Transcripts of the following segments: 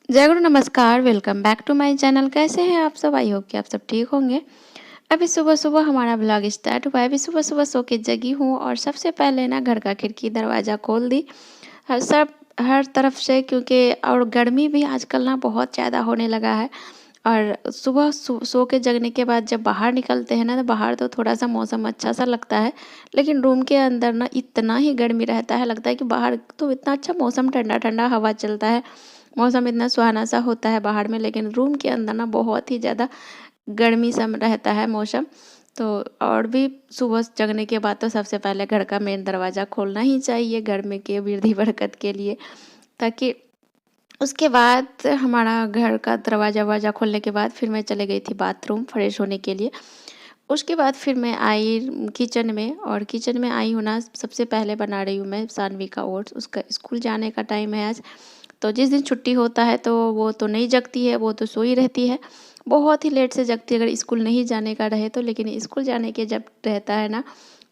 जय गुरु नमस्कार, welcome back to my channel. कैसे हैं आप सब? आई होप कि आप सब ठीक होंगे। अभी सुबह-सुबह हमारा व्लॉग स्टार्ट हुआ है। अभी सुबह-सुबह सो के जगी हूँ और सबसे पहले ना घर का खिड़की दरवाज़ा खोल दी। हर तरफ से, क्योंकि और गर्मी भी आजकल ना बहुत ज़्यादा होने लगा है। और सुबह सो के जगने के बाद जब बाहर निकलते हैं ना, तो बाहर तो थोड़ा-सा मौसम अच्छा-सा लगता है, लेकिन रूम के अंदर ना इतना ही गर्मी रहता है, लगता है कि बाहर तो इतना अच्छा मौसम, ठंडा-ठंडा हवा चलता है, मौसम इतना सुहाना-सा होता है बाहर में, लेकिन रूम के अंदर ना बहुत ही ज़्यादा गर्मी सा रहता है मौसम। तो और भी सुबह जगने के बाद तो सबसे पहले घर का मेन दरवाज़ा खोलना ही चाहिए घर में के वृद्धि बरकत के लिए, ताकि उसके बाद हमारा घर का दरवाज़ा-वरवाज़ा खोलने के बाद फिर मैं चली गई थी बाथरूम फ्रेश होने के लिए। उसके बाद फिर मैं आई किचन में, और किचन में आई हूँ ना, सबसे पहले बना रही हूँ मैं सानवी का ओट्स। उसका स्कूल जाने का टाइम है आज। तो जिस दिन छुट्टी होता है तो वो तो नहीं जगती है, वो तो सोई रहती है। बहुत ही लेट से जगती है अगर स्कूल नहीं जाने का रहे तो, लेकिन स्कूल जाने के जब रहता है ना,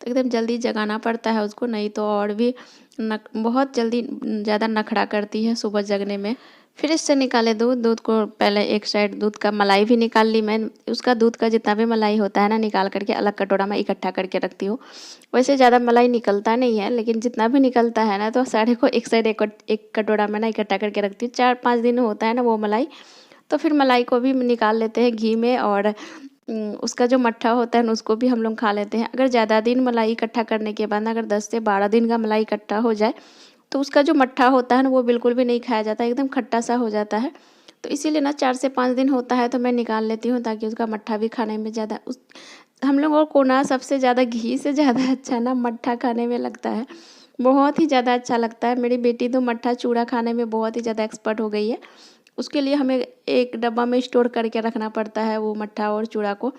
तो एकदम जल्दी जगाना पड़ता है उसको, नहीं तो और भी बहुत जल्दी ज़्यादा नखरा करती है सुबह जगने में। फ्रिज से निकाले दूध, दूध को पहले एक साइड दूध का मलाई भी निकाल ली मैं। उसका दूध का जितना भी मलाई होता है ना, निकाल करके अलग कटोरा में इकट्ठा करके रखती हूँ। वैसे ज़्यादा मलाई निकलता नहीं है, लेकिन जितना भी निकलता है ना, तो सारे को एक साइड एक कटोरा में ना इकट्ठा करके रखती हूँ। 4-5 दिन होता है ना वो मलाई, तो फिर मलाई को भी निकाल लेते हैं घी में, और उसका जो मट्ठा होता है ना, उसको भी हम लोग खा लेते हैं। अगर ज़्यादा दिन मलाई इकट्ठा करने के बाद ना, अगर 10 से 12 दिन का मलाई इकट्ठा हो जाए, तो उसका जो मट्ठा होता है ना, वो बिल्कुल भी नहीं खाया जाता, एकदम खट्टा-सा हो जाता है। तो इसीलिए ना 4 से 5 दिन होता है तो मैं निकाल लेती हूँ, ताकि उसका मट्ठा भी खाने में ज़्यादा उस हम लोगों को ना सबसे ज़्यादा घी से ज़्यादा अच्छा ना मट्ठा खाने में लगता है। बहुत ही ज़्यादा अच्छा लगता है। मेरी बेटी तो मट्ठा चूड़ा खाने में बहुत ही ज़्यादा एक्सपर्ट हो गई है। उसके लिए हमें एक डब्बा में स्टोर करके रखना पड़ता है वो मट्ठा और चूड़ा को।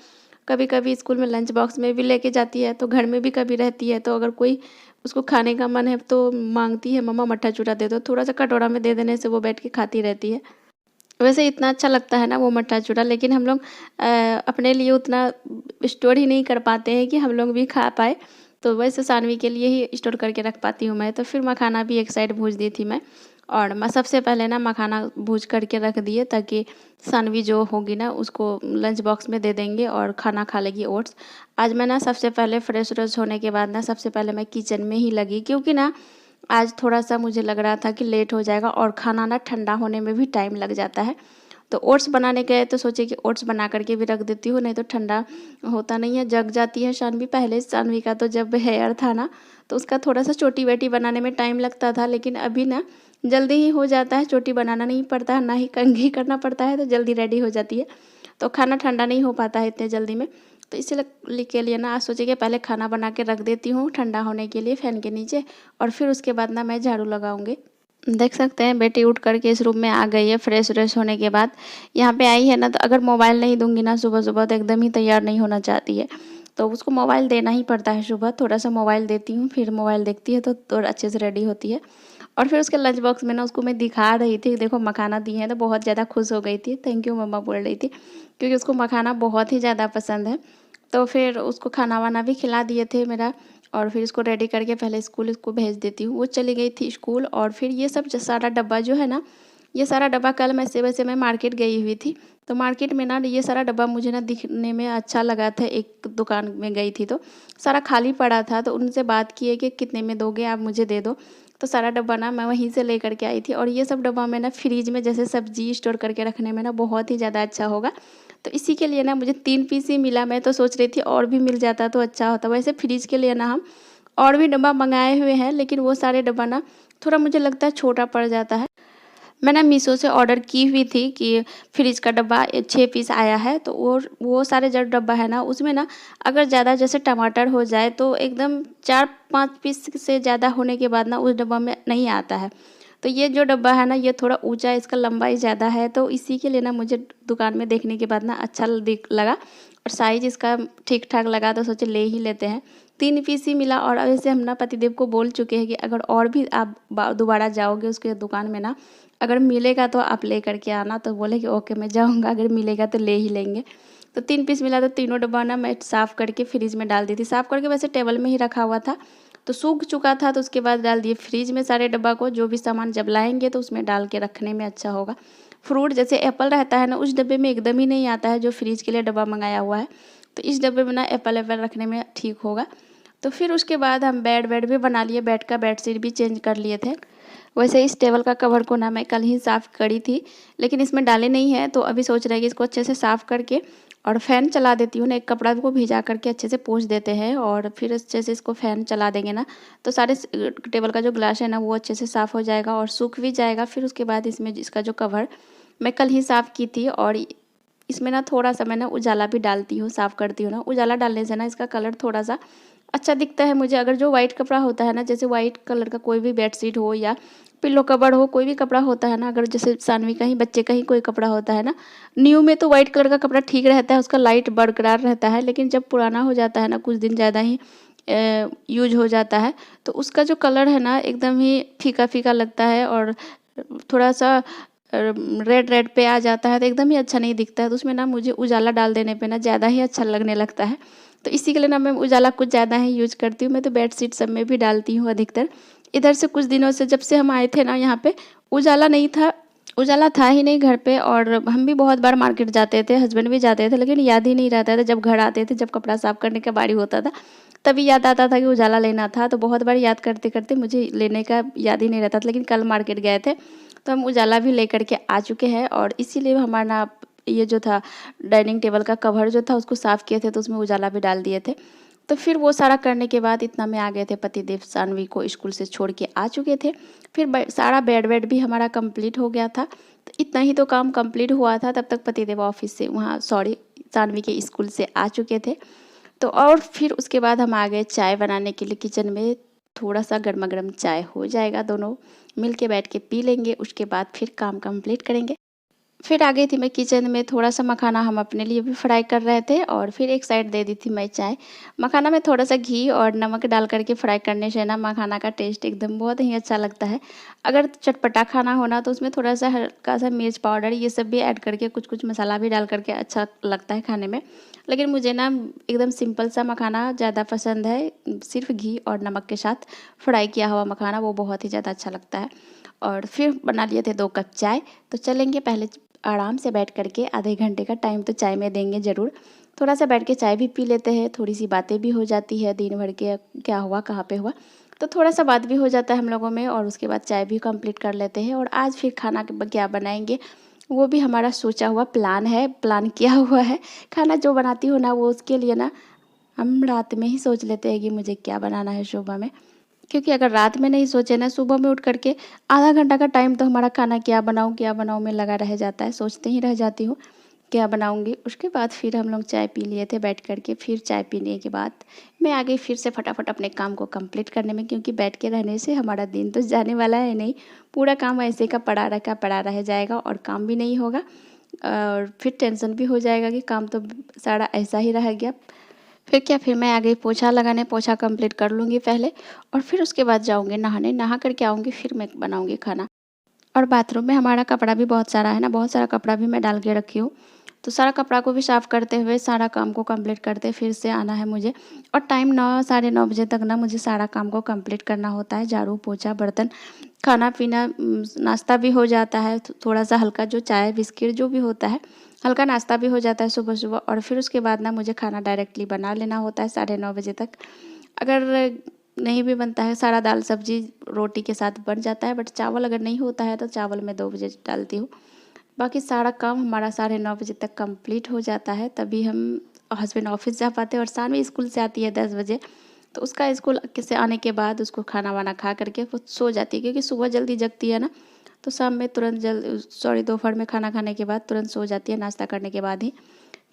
कभी-कभी स्कूल में लंच बॉक्स में भी लेके जाती है, तो घर में भी कभी रहती है, तो अगर कोई उसको खाने का मन है तो माँगती है, मम्मा मट्ठा चूड़ा दे दो। थोड़ा-सा कटोरा में दे देने से वो बैठ के खाती रहती है। वैसे इतना अच्छा लगता है ना वो मट्ठा चूड़ा, लेकिन हम लोग अपने लिए उतना स्टोर ही नहीं कर पाते हैं कि हम लोग भी खा पाएँ। तो वैसे सानवी के लिए ही स्टोर करके रख पाती हूँ मैं। तो फिर मखाना भी एक साइड भूज दी थी मैं, और मैं सबसे पहले ना मखाना भूज करके रख दिए, ताकि सानवी जो होगी ना, उसको लंच बॉक्स में दे देंगे और खाना खा लेगी ओट्स। आज मैं ना सबसे पहले फ्रेश-व्रेश होने के बाद ना, सबसे पहले मैं किचन में ही लगी, क्योंकि ना आज थोड़ा-सा मुझे लग रहा था कि लेट हो जाएगा, और खाना ना ठंडा होने में भी टाइम लग जाता है। तो ओट्स बनाने गए तो सोचे कि ओट्स बना कर के भी रख देती हूँ, नहीं तो ठंडा होता नहीं है, जग जाती है सानवी। पहले सानवी का तो जब हेयर था ना, तो उसका थोड़ा-सा चोटी-वेटी बनाने में टाइम लगता था, लेकिन अभी ना जल्दी ही हो जाता है, चोटी बनाना नहीं पड़ता है, ना ही कंघी करना पड़ता है, तो जल्दी रेडी हो जाती है। तो खाना ठंडा नहीं हो पाता है इतने जल्दी में। तो इसीलिए के लिए ना आज सोचे कि पहले खाना बना के रख देती हूँ ठंडा होने के लिए फ़ैन के नीचे, और फिर उसके बाद ना मैं झाड़ू लगाऊँगी। देख सकते हैं बेटी उठ कर के इस रूम में आ गई है फ्रेश-व्रेश होने के बाद। यहाँ पे आई है ना, तो अगर मोबाइल नहीं दूँगी ना सुबह-सुबह, तो एकदम ही तैयार नहीं होना चाहती है। तो उसको मोबाइल देना ही पड़ता है सुबह, थोड़ा-सा मोबाइल देती हूँ, फिर मोबाइल देखती है तो अच्छे से रेडी होती है। और फिर उसके लंच बॉक्स में ना उसको मैं दिखा रही थी, देखो मखाना दिए हैं, तो बहुत ज़्यादा खुश हो गई थी। थैंक यू मम्मा बोल रही थी, क्योंकि उसको मखाना बहुत ही ज़्यादा पसंद है। तो फिर उसको खाना-वाना भी खिला दिए थे मेरा, और फिर इसको रेडी करके पहले स्कूल इसको भेज देती हूँ। वो चली गई थी स्कूल, और फिर ये सब सारा डब्बा जो है ना, ये सारा डब्बा कल वैसे मैं मार्केट गई हुई थी। तो मार्केट में ना ये सारा डब्बा मुझे ना दिखने में अच्छा लगा था, एक दुकान में गई थी तो सारा खाली पड़ा था, तो उनसे बात की है कि कितने में दोगे आप, मुझे दे दो। तो सारा डब्बा ना मैं वहीं से लेकर के आई थी, और ये सब डब्बा मैं ना फ्रिज में जैसे सब्ज़ी स्टोर करके रखने में ना बहुत ही ज़्यादा अच्छा होगा। तो इसी के लिए ना मुझे 3 पीस ही मिला, मैं तो सोच रही थी और भी मिल जाता तो अच्छा होता। वैसे फ्रिज के लिए ना हम और भी डब्बा मँगाए हुए हैं, लेकिन वो सारे डब्बा ना थोड़ा मुझे लगता है छोटा पड़ जाता है। मैं ना मीशो से ऑर्डर की हुई थी कि फ्रिज का डब्बा 6 पीस आया है, तो वो सारे जो डब्बा है ना, उसमें ना अगर ज़्यादा जैसे टमाटर हो जाए तो एकदम 4-5 पीस से ज़्यादा होने के बाद ना उस डब्बा में नहीं आता है। तो ये जो डब्बा है ना, ये थोड़ा ऊँचा है, इसका लंबाई ज़्यादा है, तो इसी के लिए ना मुझे दुकान में देखने के बाद ना अच्छा दिख लगा, और साइज़ इसका ठीक-ठाक लगा, तो सोचे ले ही लेते हैं। 3 पीस ही मिला, और वैसे हम ना पतिदेव को बोल चुके हैं कि अगर और भी आप दोबारा जाओगे उसके दुकान में ना, अगर मिलेगा तो आप ले कर के आना। तो बोले कि ओके मैं जाऊँगा, अगर मिलेगा तो ले ही लेंगे। तो 3 पीस मिला, तो तीनों डब्बा ना मैं साफ़ करके फ्रिज में डाल दी थी। साफ़ करके वैसे टेबल में ही रखा हुआ था, तो सूख चुका था, तो उसके बाद डाल दिए फ्रिज में सारे डब्बा को। जो भी सामान जब लाएँगे तो उसमें डाल के रखने में अच्छा होगा। फ्रूट जैसे एप्पल रहता है ना, उस डब्बे में एकदम ही नहीं आता है जो फ्रिज के लिए डब्बा मंगाया हुआ है। तो इस डब्बे में ना एप्पल एप्पल रखने में ठीक होगा। तो फिर उसके बाद हम बेड भी बना लिए, बेड का बेडशीट भी चेंज कर लिए थे। वैसे इस टेबल का कवर को ना मैं कल ही साफ़ करी थी, लेकिन इसमें डाले नहीं है, तो अभी सोच रहे हैं कि इसको अच्छे से साफ़ करके और फ़ैन चला देती हूँ ना, एक कपड़ा को भिजा करके अच्छे से पोंछ देते हैं और फिर अच्छे से इसको फ़ैन चला देंगे ना, तो सारे टेबल का जो ग्लास है ना वो अच्छे से साफ़ हो जाएगा और सूख भी जाएगा। फिर उसके बाद इसमें इसका जो कवर मैं कल ही साफ़ की थी और इसमें ना थोड़ा-सा मैं ना उजाला भी डालती हूँ, साफ़ करती हूँ ना, उजाला डालने से ना इसका कलर थोड़ा-सा अच्छा दिखता है मुझे। अगर जो वाइट कपड़ा होता है ना, जैसे वाइट कलर का कोई भी बेडशीट हो या पिल्लो कवर हो, कोई भी कपड़ा होता है ना, अगर जैसे सानवी का ही, बच्चे का ही कोई कपड़ा होता है ना, न्यू में तो वाइट कलर का कपड़ा ठीक रहता है, उसका लाइट बरकरार रहता है, लेकिन जब पुराना हो जाता है ना, कुछ दिन ज़्यादा ही यूज हो जाता है, तो उसका जो कलर है ना एकदम ही फीका-फीका लगता है और थोड़ा-सा रेड रेड पे आ जाता है, तो एकदम ही अच्छा नहीं दिखता है। तो उसमें ना मुझे उजाला डाल देने पे ना ज़्यादा ही अच्छा लगने लगता है। तो इसी के लिए ना मैं उजाला कुछ ज़्यादा ही यूज़ करती हूँ। मैं तो बेडशीट सब में भी डालती हूँ अधिकतर। इधर से कुछ दिनों से, जब से हम आए थे ना यहाँ पे, उजाला नहीं था, उजाला था ही नहीं घर पे और हम भी बहुत बार मार्केट जाते थे, हस्बैंड भी जाते थे, लेकिन याद ही नहीं रहता था। जब घर आते थे, जब कपड़ा साफ करने का बारी होता था, तभी याद आता था कि उजाला लेना था। तो बहुत बार याद करते-करते मुझे लेने का याद ही नहीं रहता था, लेकिन कल मार्केट गए थे, तो हम उजाला भी लेकर के आ चुके हैं और इसीलिए हमारा ना ये जो था डाइनिंग टेबल का कवर जो था उसको साफ़ किए थे, तो उसमें उजाला भी डाल दिए थे। तो फिर वो सारा करने के बाद इतना में आ गए थे पतिदेव, सानवी को स्कूल से छोड़ के आ चुके थे। फिर सारा बेड वेड भी हमारा कंप्लीट हो गया था। तो इतना ही तो काम कंप्लीट हुआ था, तब तक पतिदेव ऑफिस से, वहाँ सॉरी, सानवी के स्कूल से आ चुके थे। तो और फिर उसके बाद हम आ गए चाय बनाने के लिए किचन में। थोड़ा सा गर्मा गर्म चाय हो जाएगा, दोनों मिल के बैठ के पी लेंगे, उसके बाद फिर काम कंप्लीट करेंगे। फिर आ गई थी मैं किचन में, थोड़ा-सा मखाना हम अपने लिए भी फ्राई कर रहे थे और फिर एक साइड दे दी थी मैं चाय। मखाना में थोड़ा-सा घी और नमक डाल कर के फ्राई करने से ना मखाना का टेस्ट एकदम बहुत ही अच्छा लगता है। अगर चटपटा खाना हो ना, तो उसमें थोड़ा-सा हल्का-सा मिर्च पाउडर ये सब भी ऐड करके, कुछ-कुछ मसाला भी डाल कर के अच्छा लगता है खाने में। लेकिन मुझे ना एकदम सिंपल सा मखाना ज़्यादा पसंद है, सिर्फ़ घी और नमक के साथ फ्राई किया हुआ मखाना, वो बहुत ही ज़्यादा अच्छा लगता है। और फिर बना लिए थे 2 कप चाय। तो चलेंगे पहले आराम से बैठ कर के, आधे घंटे का टाइम तो चाय में देंगे ज़रूर। थोड़ा-सा बैठ के चाय भी पी लेते हैं, थोड़ी-सी बातें भी हो जाती है दिन भर के, क्या हुआ, कहाँ पे हुआ। तो थोड़ा-सा बात भी हो जाता है हम लोगों में और उसके बाद चाय भी कंप्लीट कर लेते हैं। और आज फिर खाना क्या बनाएँगे, वो भी हमारा सोचा हुआ प्लान है, प्लान किया हुआ है। खाना जो बनाती हूँ ना, वो उसके लिए ना हम रात में ही सोच लेते हैं कि मुझे क्या बनाना है सुबह में। क्योंकि अगर रात में नहीं सोचे ना, सुबह में उठ कर के आधा घंटा का टाइम तो हमारा खाना क्या बनाऊँ में लगा रह जाता है। सोचते ही रह जाती हूँ, क्या बनाऊँगी। उसके बाद फिर हम लोग चाय पी लिए थे बैठ कर के। फिर चाय पीने के बाद मैं आ गई फिर से फटाफट अपने काम को कंप्लीट करने में, क्योंकि बैठ के रहने से हमारा दिन तो जाने वाला है नहीं। पूरा काम ऐसे का पड़ा रह जाएगा और काम भी नहीं होगा और फिर टेंशन भी हो जाएगा कि काम तो सारा ऐसा ही रह गया। फिर मैं आ गई पोछा लगाने, पोछा कंप्लीट कर लूँगी पहले और फिर उसके बाद जाऊँगी नहाने, नहा कर के आऊँगी, फिर मैं बनाऊँगी खाना। और बाथरूम में हमारा कपड़ा भी बहुत सारा है ना, बहुत सारा कपड़ा भी मैं डाल के रखी हूँ। तो सारा कपड़ा को भी साफ़ करते हुए सारा काम को कंप्लीट करते फिर से आना है मुझे। और टाइम 9 साढ़े 9 बजे तक ना मुझे सारा काम को कंप्लीट करना होता है, झाड़ू, पोछा, बर्तन, खाना-पीना, नाश्ता भी हो जाता है, थोड़ा-सा हल्का जो चाय, बिस्किट जो भी होता है, हल्का नाश्ता भी हो जाता है सुबह-सुबह। और फिर उसके बाद ना मुझे खाना डायरेक्टली बना लेना होता है साढ़े 9 बजे तक। अगर नहीं भी बनता है, सारा दाल सब्जी रोटी के साथ बन जाता है, बट चावल अगर नहीं होता है तो चावल मैं 2 बजे डालती हूँ। बाकी सारा काम हमारा साढ़े 9 बजे तक कंप्लीट हो जाता है, तभी हम हस्बैंड ऑफिस जा पाते हैं। और सानवी स्कूल से आती है 10 बजे, तो उसका स्कूल से आने के बाद उसको खाना वाना खा करके वो सो जाती है, क्योंकि सुबह जल्दी जगती है ना, तो शाम में तुरंत दोपहर में खाना खाने के बाद तुरंत सो जाती है, नाश्ता करने के बाद ही।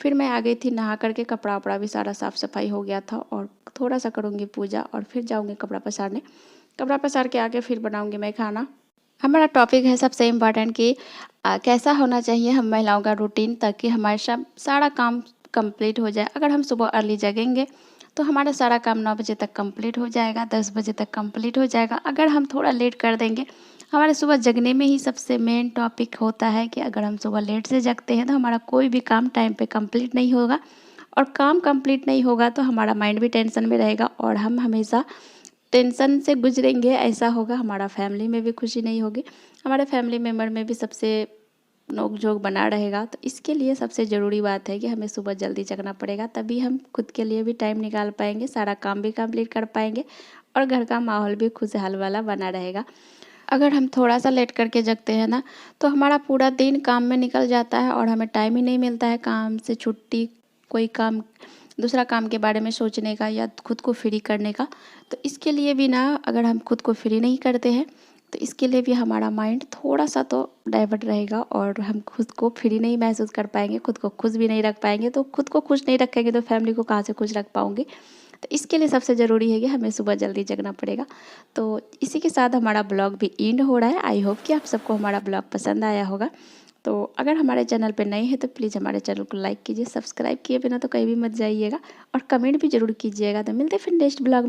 फिर मैं आ गई थी नहा करके, कपड़ा वपड़ा भी सारा साफ़ सफाई हो गया था और थोड़ा सा करूँगी पूजा और फिर जाऊँगी कपड़ा पसारने। कपड़ा पसार के आके फिर बनाऊँगी मैं खाना। हमारा टॉपिक है सबसे इम्पोर्टेंट कि कैसा होना चाहिए हम महिलाओं का रूटीन, ताकि हमारे सारा काम कंप्लीट हो जाए। अगर हम सुबह अर्ली जगेंगे तो हमारा सारा काम 9 बजे तक कंप्लीट हो जाएगा, 10 बजे तक कंप्लीट हो जाएगा। अगर हम थोड़ा लेट कर देंगे, हमारे सुबह जगने में ही सबसे मेन टॉपिक होता है कि अगर हम सुबह लेट से जगते हैं तो हमारा कोई भी काम टाइम पे कंप्लीट नहीं होगा। और काम कंप्लीट नहीं होगा तो हमारा माइंड भी टेंशन में रहेगा और हम हमेशा टेंशन से गुजरेंगे। ऐसा होगा, हमारा फैमिली में भी खुशी नहीं होगी, हमारे फैमिली मेम्बर में भी सबसे नोक झोंक बना रहेगा। तो इसके लिए सबसे ज़रूरी बात है कि हमें सुबह जल्दी जगना पड़ेगा, तभी हम खुद के लिए भी टाइम निकाल पाएंगे, सारा काम भी कंप्लीट कर पाएंगे और घर का माहौल भी खुशहाल वाला बना रहेगा। अगर हम थोड़ा सा लेट करके जगते हैं ना, तो हमारा पूरा दिन काम में निकल जाता है और हमें टाइम ही नहीं मिलता है काम से छुट्टी, कोई काम, दूसरा काम के बारे में सोचने का या खुद को फ्री करने का। तो इसके लिए भी ना, अगर हम खुद को फ्री नहीं करते हैं तो इसके लिए भी हमारा माइंड थोड़ा सा तो डाइवर्ट रहेगा और हम खुद को फ्री नहीं महसूस कर पाएंगे, खुद को खुश भी नहीं रख पाएंगे। तो खुद को खुश नहीं रखेंगे तो फैमिली को कहाँ से खुश रख पाओगे। तो इसके लिए सबसे ज़रूरी है कि हमें सुबह जल्दी जगना पड़ेगा। तो इसी के साथ हमारा ब्लॉग भी एंड हो रहा है। आई होप कि आप सबको हमारा ब्लॉग पसंद आया होगा। तो अगर हमारे चैनल पे नए हैं तो प्लीज़ हमारे चैनल को लाइक कीजिए, सब्सक्राइब किए बिना तो कहीं भी मत जाइएगा और कमेंट भी ज़रूर कीजिएगा। तो मिलते हैं फिर नेक्स्ट ब्लॉग में।